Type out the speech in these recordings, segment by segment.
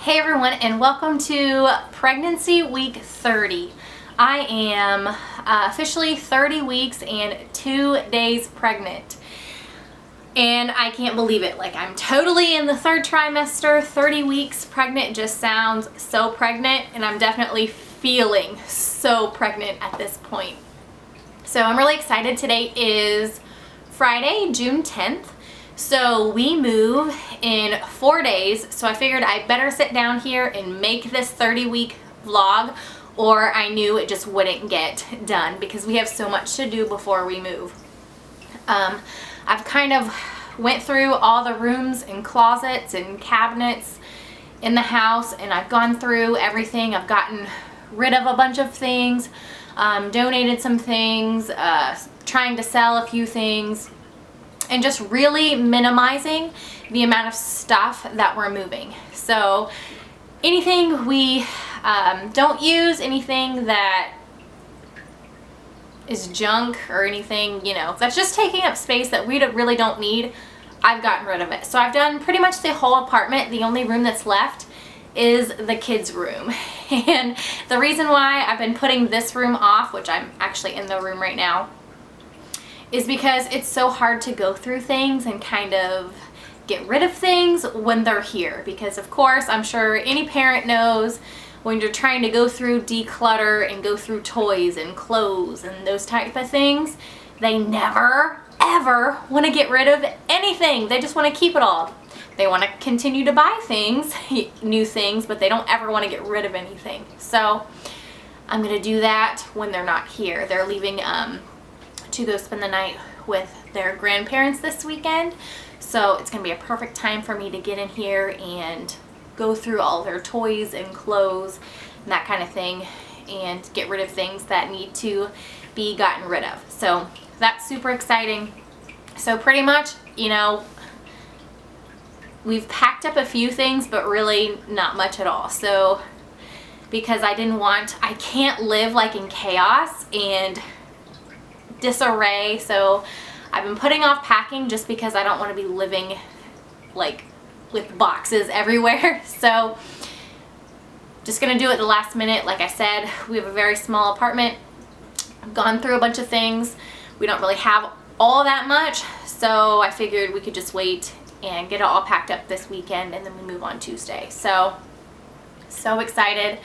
Hey everyone, and welcome to pregnancy week 30. I am officially 30 weeks and 2 days pregnant. And I can't believe it. Like, I'm totally in the third trimester. 30 weeks pregnant just sounds so pregnant, and I'm definitely feeling so pregnant at this point. So I'm really excited. Today is Friday, June 10th. So we move in 4 days, so I figured I better sit down here and make this 30-week vlog, or I knew it just wouldn't get done because we have so much to do before we move. I've kind of went through all the rooms and closets and cabinets in the house, and I've gone through everything. I've gotten rid of a bunch of things, donated some things, trying to sell a few things, and just really minimizing the amount of stuff that we're moving. So anything we don't use, anything that is junk or anything, you know, that's just taking up space that we really don't need, I've gotten rid of it. So I've done pretty much the whole apartment. The only room that's left is the kids' room. And the reason why I've been putting this room off, which I'm actually in the room right now, is because it's so hard to go through things and kind of get rid of things when they're here. Because of course, I'm sure any parent knows when you're trying to go through declutter and go through toys and clothes and those type of things, they never ever want to get rid of anything. They just want to keep it all. They want to continue to buy things, new things, but they don't ever want to get rid of anything. So I'm going to do that when they're not here. They're leaving to go spend the night with their grandparents this weekend. So it's going to be a perfect time for me to get in here and go through all their toys and clothes and that kind of thing and get rid of things that need to be gotten rid of. So that's super exciting. So pretty much, you know, we've packed up a few things, but really not much at all. So because I can't live like in chaos and disarray, so I've been putting off packing just because I don't want to be living like with boxes everywhere. So just gonna do it the last minute. Like I said, we have a very small apartment. I've gone through a bunch of things. We don't really have all that much, so I figured we could just wait and get it all packed up this weekend, and then we move on Tuesday. So excited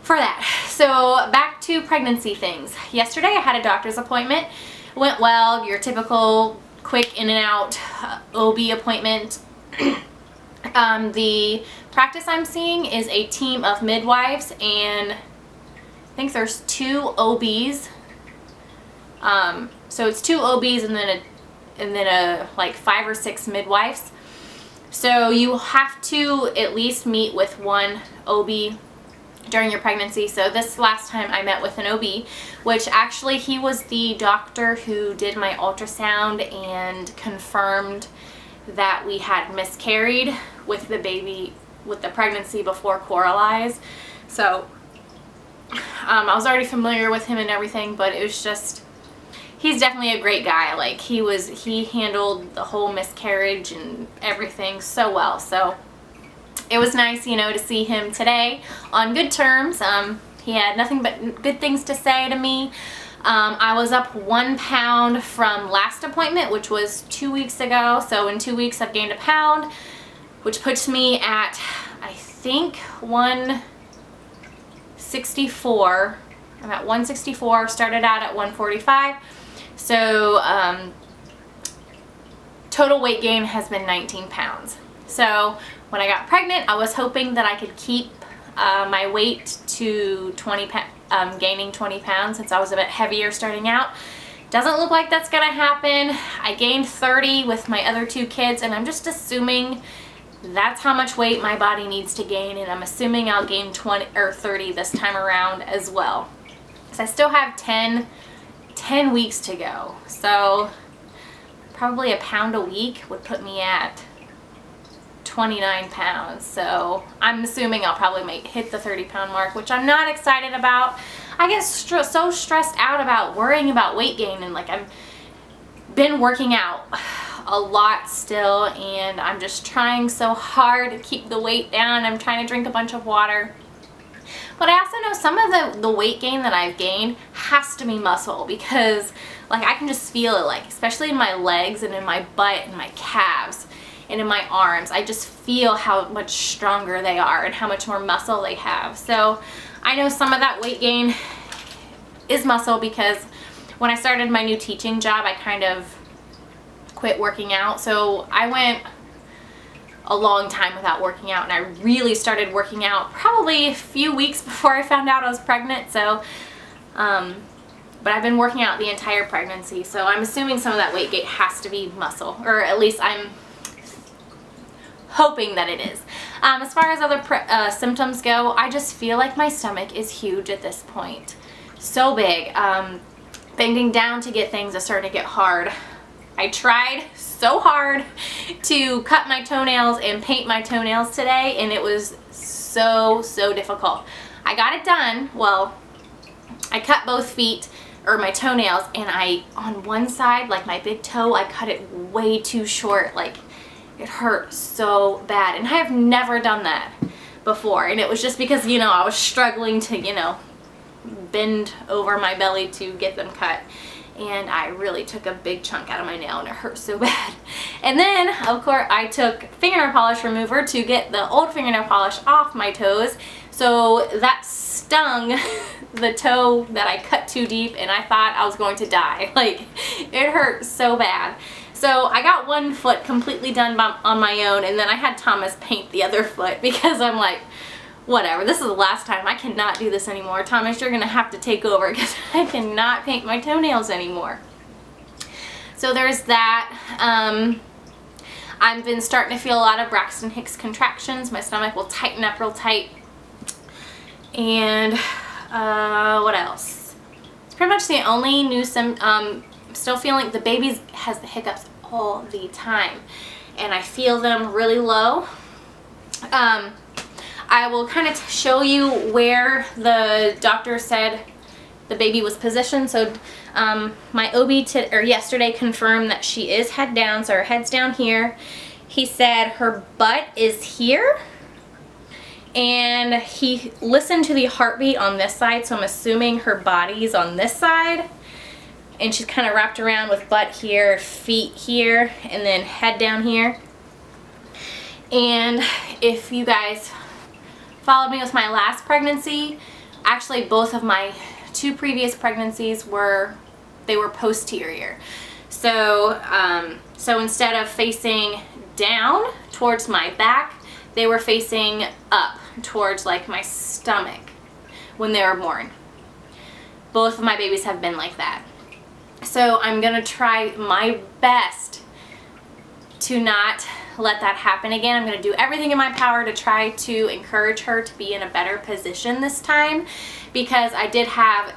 for that. So back to pregnancy things. Yesterday I had a doctor's appointment. It went well, your typical quick in and out OB appointment. The practice I'm seeing is a team of midwives, and I think there's 2 OBs. So it's 2 OBs and then a like 5 or 6 midwives. So you have to at least meet with one OB during your pregnancy. So this last time I met with an OB, which actually he was the doctor who did my ultrasound and confirmed that we had miscarried with the baby, with the pregnancy before Coral Eyes. So I was already familiar with him and everything, but it was just, he's definitely a great guy. Like he handled the whole miscarriage and everything so well. So it was nice, you know, to see him today on good terms. He had nothing but good things to say to me. I was up 1 pound from last appointment, which was 2 weeks ago. So in 2 weeks I've gained 1 pound, which puts me at, I think, 164. I'm at 164, started out at 145. So total weight gain has been 19 pounds. So when I got pregnant, I was hoping that I could keep my weight to gaining 20 pounds since I was a bit heavier starting out. Doesn't look like that's gonna happen. I gained 30 with my other 2 kids, and I'm just assuming that's how much weight my body needs to gain, and I'm assuming I'll gain 20 or 30 this time around as well. So I still have 10 weeks to go. So probably 1 pound a week would put me at 29 pounds. So I'm assuming I'll probably hit the 30-pound mark, which I'm not excited about. I get so stressed out about worrying about weight gain, and like I've been working out a lot still, and I'm just trying so hard to keep the weight down. I'm trying to drink a bunch of water. But I also know some of the weight gain that I've gained has to be muscle, because like I can just feel it, like especially in my legs and in my butt and my calves and in my arms. I just feel how much stronger they are and how much more muscle they have. So I know some of that weight gain is muscle, because when I started my new teaching job, I kind of quit working out. So I went a long time without working out, and I really started working out probably a few weeks before I found out I was pregnant. So but I've been working out the entire pregnancy, so I'm assuming some of that weight gain has to be muscle, or at least I'm hoping that it is. As far as other symptoms go, I just feel like my stomach is huge at this point. So big. Bending down to get things is starting to get hard. I tried so hard to cut my toenails and paint my toenails today, and it was so difficult. I got it done. Well, I cut both feet, or my toenails, and on one side, like my big toe, I cut it way too short. Like, it hurt so bad, and I have never done that before, and it was just because, you know, I was struggling to, you know, bend over my belly to get them cut, and I really took a big chunk out of my nail, and it hurt so bad. And then, of course, I took fingernail polish remover to get the old fingernail polish off my toes, so that stung the toe that I cut too deep, and I thought I was going to die. Like, it hurt so bad. So I got one foot completely done on my own, and then I had Thomas paint the other foot, because I'm like, whatever, this is the last time. I cannot do this anymore. Thomas, you're gonna have to take over, because I cannot paint my toenails anymore. So there's that. I've been starting to feel a lot of Braxton Hicks contractions. My stomach will tighten up real tight. And what else? It's pretty much the only new still feeling the baby has the hiccups all the time, and I feel them really low. I will kind of show you where the doctor said the baby was positioned. So my OB yesterday confirmed that she is head down, so her head's down here. He said her butt is here, and he listened to the heartbeat on this side, so I'm assuming her body's on this side, and she's kind of wrapped around with butt here, feet here, and then head down here. And if you guys followed me with my last pregnancy, actually both of my 2 previous pregnancies were posterior. So so instead of facing down towards my back, they were facing up towards like my stomach when they were born. Both of my babies have been like that. So I'm gonna try my best to not let that happen again. I'm gonna do everything in my power to try to encourage her to be in a better position this time, because I did have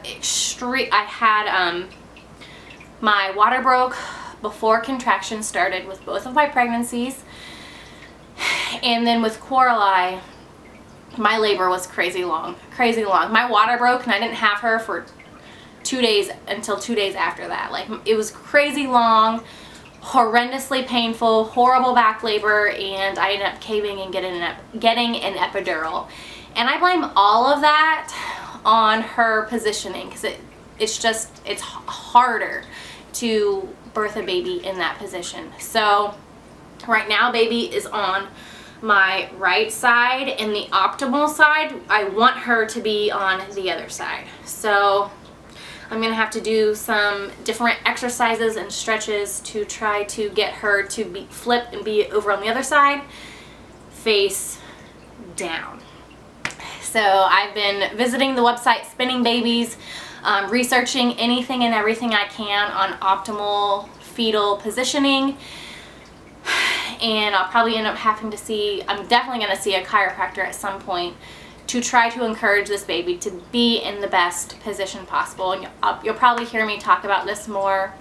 my water broke before contractions started with both of my pregnancies, and then with Coralie, my labor was crazy long. My water broke, and I didn't have her for 2 days until 2 days after that. Like, it was crazy long, horrendously painful, horrible back labor, and I ended up caving and getting an epidural. And I blame all of that on her positioning, because it's harder to birth a baby in that position. So right now baby is on my right side, and the optimal side, I want her to be on the other side. So I'm gonna have to do some different exercises and stretches to try to get her to flip and be over on the other side, face down. So I've been visiting the website Spinning Babies, researching anything and everything I can on optimal fetal positioning, and I'll probably end up having to I'm definitely going to see a chiropractor at some point to try to encourage this baby to be in the best position possible. And you'll probably hear me talk about this more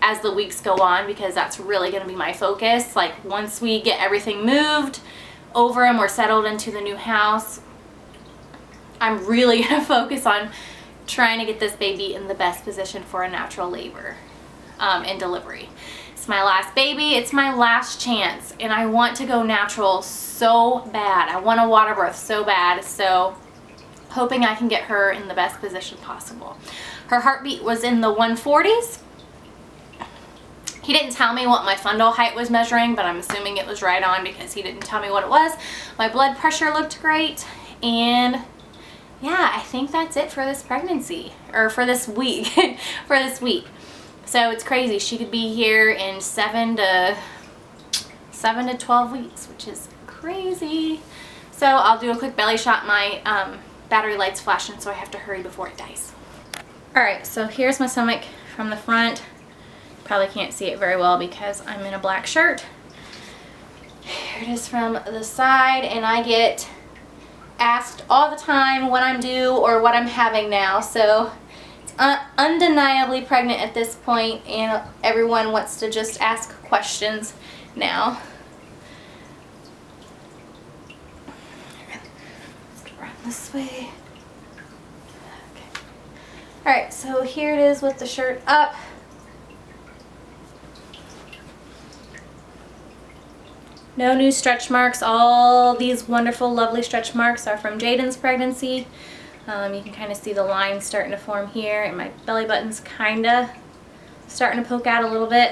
as the weeks go on, because that's really going to be my focus. Like, once we get everything moved over and we're settled into the new house, I'm really going to focus on trying to get this baby in the best position for a natural labor and delivery. It's my last baby. It's my last chance. And I want to go natural so bad. I want a water birth so bad. So hoping I can get her in the best position possible. Her heartbeat was in the 140s. He didn't tell me what my fundal height was measuring, but I'm assuming it was right on because he didn't tell me what it was. My blood pressure looked great, and yeah, I think that's it for this pregnancy, or for this week, for this week. So it's crazy. She could be here in 7 to 12 weeks, which is crazy. So I'll do a quick belly shot. My battery light's flashing, so I have to hurry before it dies. All right, so here's my stomach from the front. Probably can't see it very well because I'm in a black shirt. Here it is from the side, and I get asked all the time when I'm due or what I'm having now. So it's undeniably pregnant at this point, and everyone wants to just ask questions now. Let's run this way. Okay. All right, so here it is with the shirt up. No new stretch marks. All these wonderful, lovely stretch marks are from Jaden's pregnancy. You can kind of see the lines starting to form here, and my belly button's kind of starting to poke out a little bit.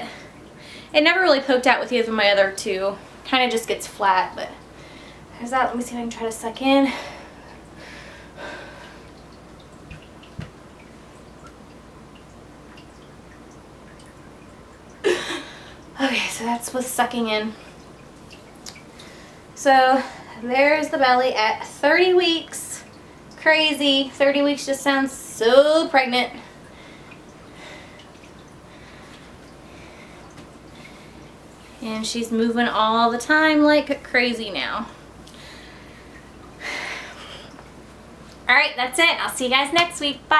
It never really poked out with either of my other two. Kind of just gets flat, but there's that. Let me see if I can try to suck in. Okay, so that's with sucking in. So there's the belly at 30 weeks. Crazy. 30 weeks just sounds so pregnant. And she's moving all the time like crazy now. Alright, that's it. I'll see you guys next week. Bye.